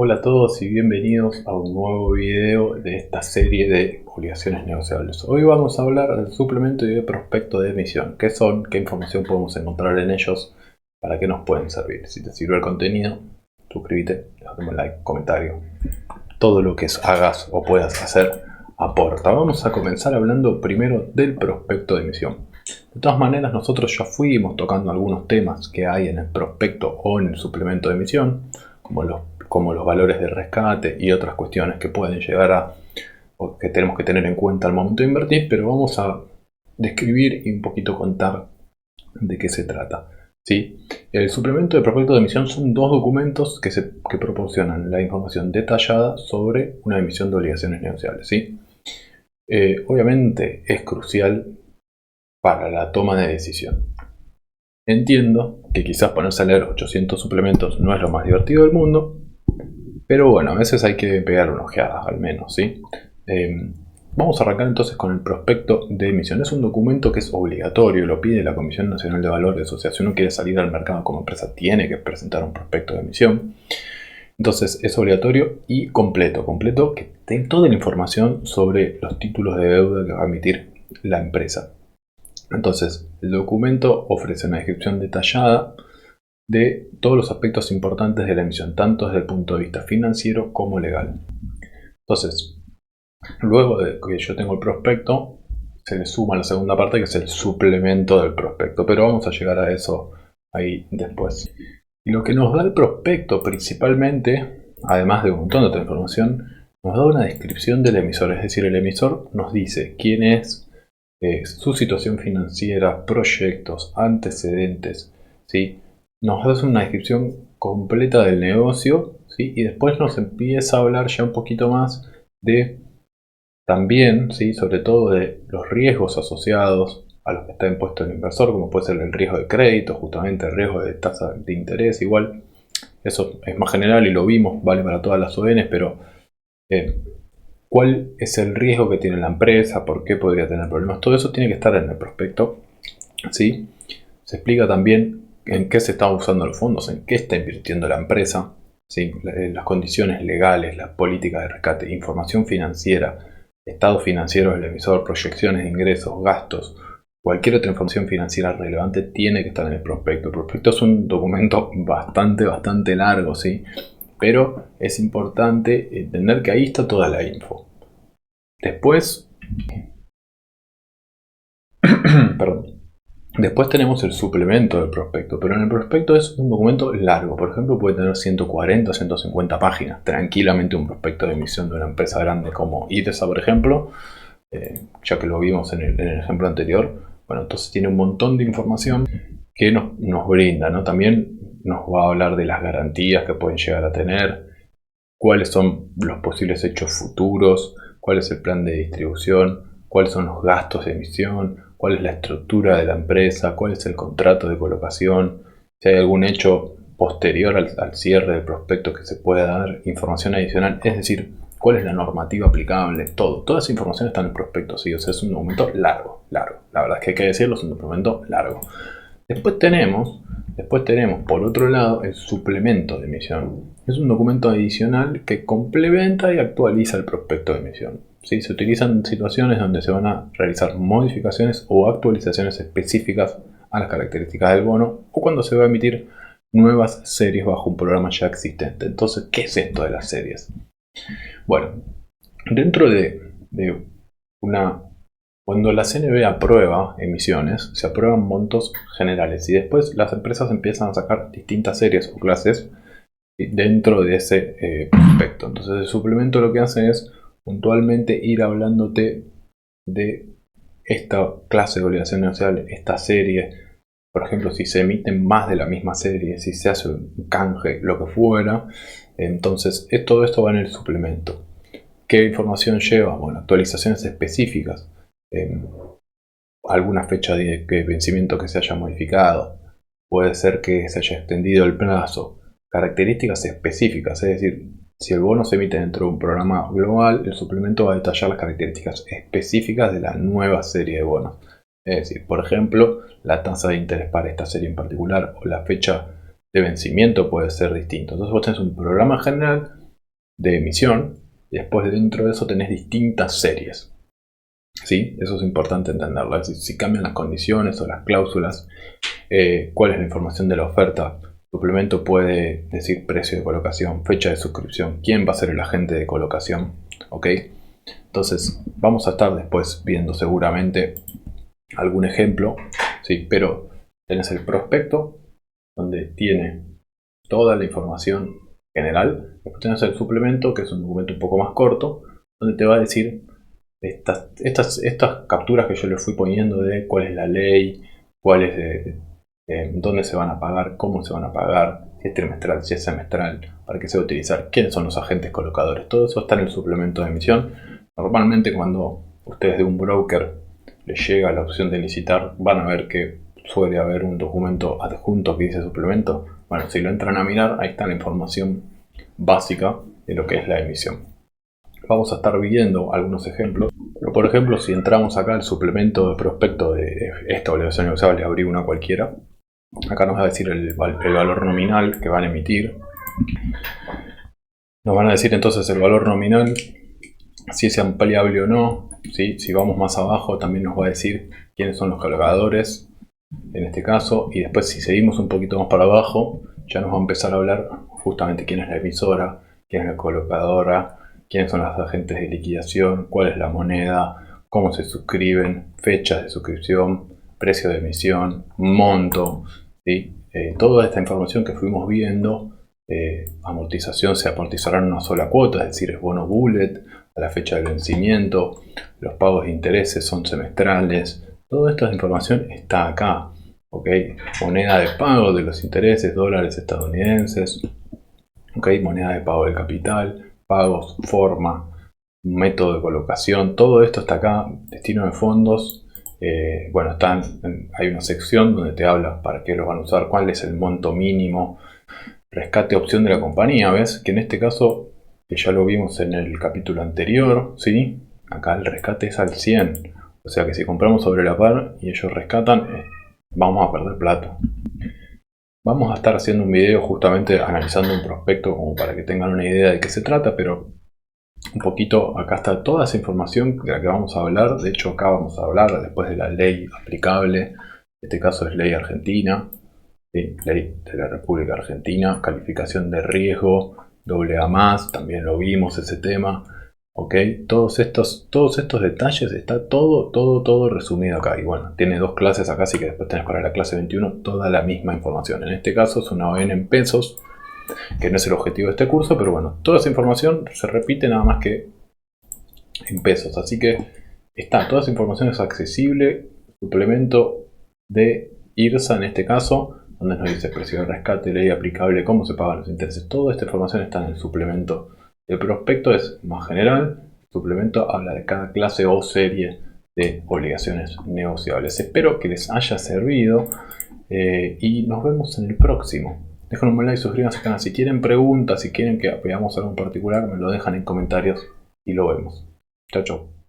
Hola a todos y bienvenidos a un nuevo video de esta serie de obligaciones negociables. Hoy vamos a hablar del suplemento y de prospecto de emisión. ¿Qué son? ¿Qué información podemos encontrar en ellos? ¿Para qué nos pueden servir? Si te sirve el contenido, suscríbete, déjame un like, comentario. Todo lo que hagas o puedas hacer aporta. Vamos a comenzar hablando primero del prospecto de emisión. De todas maneras, nosotros ya fuimos tocando algunos temas que hay en el prospecto o en el suplemento de emisión, como los valores de rescate y otras cuestiones que pueden llegar a, o que tenemos que tener en cuenta al momento de invertir, pero vamos a describir y un poquito contar de qué se trata. ¿Sí? El suplemento de prospecto de emisión son dos documentos que proporcionan la información detallada sobre una emisión de obligaciones negociables. ¿Sí? Obviamente es crucial para la toma de decisión. Entiendo que quizás ponerse a leer 800 suplementos no es lo más divertido del mundo, pero bueno, a veces hay que pegar una ojeada, al menos, ¿sí? Vamos a arrancar entonces con el prospecto de emisión. Es un documento que es obligatorio, lo pide la Comisión Nacional de Valores, o sea, si uno quiere salir al mercado como empresa, tiene que presentar un prospecto de emisión. Entonces es obligatorio y completo que tenga toda la información sobre los títulos de deuda que va a emitir la empresa. Entonces, el documento ofrece una descripción detallada de todos los aspectos importantes de la emisión, tanto desde el punto de vista financiero como legal. Entonces, luego de que yo tengo el prospecto, se le suma la segunda parte, que es el suplemento del prospecto, pero vamos a llegar a eso ahí después. Y lo que nos da el prospecto principalmente, además de un montón de otra información, nos da una descripción del emisor, es decir, el emisor nos dice quién es, su situación financiera, proyectos, antecedentes, ¿sí? Nos hace una descripción completa del negocio, ¿sí? Y después nos empieza a hablar ya un poquito más de también, ¿sí? Sobre todo de los riesgos asociados a los que está impuesto el inversor, como puede ser el riesgo de crédito, justamente el riesgo de tasa de interés, igual. Eso es más general y lo vimos, vale para todas las ONs, pero cuál es el riesgo que tiene la empresa, por qué podría tener problemas, todo eso tiene que estar en el prospecto, ¿sí? Se explica también en qué se están usando los fondos, en qué está invirtiendo la empresa, ¿sí? Las condiciones legales, las políticas de rescate, información financiera, estado financiero del emisor, proyecciones de ingresos, gastos, cualquier otra información financiera relevante tiene que estar en el prospecto. El prospecto es un documento bastante largo, ¿sí? Pero es importante entender que ahí está toda la info. Después, perdón. Después tenemos el suplemento del prospecto, pero en el prospecto es un documento largo. Por ejemplo, puede tener 140 o 150 páginas. Tranquilamente un prospecto de emisión de una empresa grande como ITESA, por ejemplo, ya que lo vimos en el ejemplo anterior. Bueno, entonces tiene un montón de información que nos brinda, ¿no? También nos va a hablar de las garantías que pueden llegar a tener, cuáles son los posibles hechos futuros, cuál es el plan de distribución, cuáles son los gastos de emisión, cuál es la estructura de la empresa, cuál es el contrato de colocación, si hay algún hecho posterior al cierre del prospecto que se pueda dar, información adicional, es decir, cuál es la normativa aplicable, todo. Toda esa información está en el prospecto, sí, o sea, es un documento largo. La verdad es que hay que decirlo, es un documento largo. Después tenemos, por otro lado, el suplemento de emisión. Es un documento adicional que complementa y actualiza el prospecto de emisión. ¿Sí? Se utilizan situaciones donde se van a realizar modificaciones o actualizaciones específicas a las características del bono o cuando se va a emitir nuevas series bajo un programa ya existente. Entonces, ¿qué es esto de las series? Bueno, dentro de una cuando la CNB aprueba emisiones, se aprueban montos generales y después las empresas empiezan a sacar distintas series o clases dentro de ese prospecto. Entonces el suplemento lo que hace es puntualmente ir hablándote de esta clase de obligación negociable, esta serie. Por ejemplo, si se emiten más de la misma serie, si se hace un canje, lo que fuera. Entonces todo esto va en el suplemento. ¿Qué información lleva? Bueno, actualizaciones específicas. Alguna fecha de vencimiento que se haya modificado, puede ser que se haya extendido el plazo, características específicas, es decir, si el bono se emite dentro de un programa global, el suplemento va a detallar las características específicas de la nueva serie de bonos. Es decir, por ejemplo, la tasa de interés para esta serie en particular o la fecha de vencimiento puede ser distinto. Entonces vos tenés un programa general de emisión, y después dentro de eso tenés distintas series. ¿Sí? Eso es importante entenderlo. Es decir, si cambian las condiciones o las cláusulas, cuál es la información de la oferta. Suplemento puede decir precio de colocación, fecha de suscripción, quién va a ser el agente de colocación. ¿Ok? Entonces vamos a estar después viendo seguramente algún ejemplo, ¿sí? Pero tenés el prospecto, donde tiene toda la información general. Después tenés el suplemento, que es un documento un poco más corto, donde te va a decir estas capturas que yo le fui poniendo de cuál es la ley, cuál es dónde se van a pagar, cómo se van a pagar, si es trimestral, si es semestral, para qué se va a utilizar, quiénes son los agentes colocadores. Todo eso está en el suplemento de emisión. Normalmente cuando ustedes de un broker les llega la opción de licitar, van a ver que suele haber un documento adjunto que dice suplemento. Bueno, si lo entran a mirar, ahí está la información básica de lo que es la emisión. Vamos a estar viendo algunos ejemplos. Pero por ejemplo, si entramos acá al suplemento de prospecto de esta obligación negociable, abrí una cualquiera. Acá nos va a decir el valor nominal que van a emitir. Nos van a decir entonces el valor nominal, si es ampliable o no. ¿Sí? Si vamos más abajo también nos va a decir quiénes son los colocadores en este caso. Y después si seguimos un poquito más para abajo, ya nos va a empezar a hablar justamente quién es la emisora, quién es la colocadora, quiénes son los agentes de liquidación, cuál es la moneda, cómo se suscriben, fechas de suscripción, precio de emisión, monto, ¿sí? Toda esta información que fuimos viendo, amortización, se amortizará en una sola cuota, es decir, es bono bullet, a la fecha del vencimiento, los pagos de intereses son semestrales, toda esta información está acá, ¿ok? Moneda de pago de los intereses, dólares estadounidenses, ¿ok? Moneda de pago del capital, pagos, forma, método de colocación, todo esto está acá, destino de fondos. Bueno, hay una sección donde te habla para qué los van a usar, cuál es el monto mínimo, rescate opción de la compañía, ¿ves? Que en este caso, que ya lo vimos en el capítulo anterior, ¿sí? Acá el rescate es al 100, o sea que si compramos sobre la par y ellos rescatan, vamos a perder plata. Vamos a estar haciendo un video justamente analizando un prospecto como para que tengan una idea de qué se trata, pero un poquito acá está toda esa información de la que vamos a hablar. De hecho acá vamos a hablar después de la ley aplicable, en este caso es ley argentina, ¿sí? Ley de la República Argentina, calificación de riesgo, AA+, también lo vimos ese tema. Ok, todos estos detalles está todo resumido acá. Y bueno, tiene dos clases acá, así que después tenés para la clase 21 toda la misma información. En este caso es una ON en pesos, que no es el objetivo de este curso, pero bueno, toda esa información se repite nada más que en pesos. Así que toda esa información es accesible. Suplemento de IRSA en este caso, donde nos dice precio de rescate, ley aplicable, cómo se pagan los intereses. Toda esta información está en el suplemento. El prospecto es más general, el suplemento habla de cada clase o serie de obligaciones negociables. Espero que les haya servido y nos vemos en el próximo. Dejen un like, suscríbanse al canal. Si tienen preguntas, si quieren que veamos algo en particular, me lo dejan en comentarios y lo vemos. Chao, chao.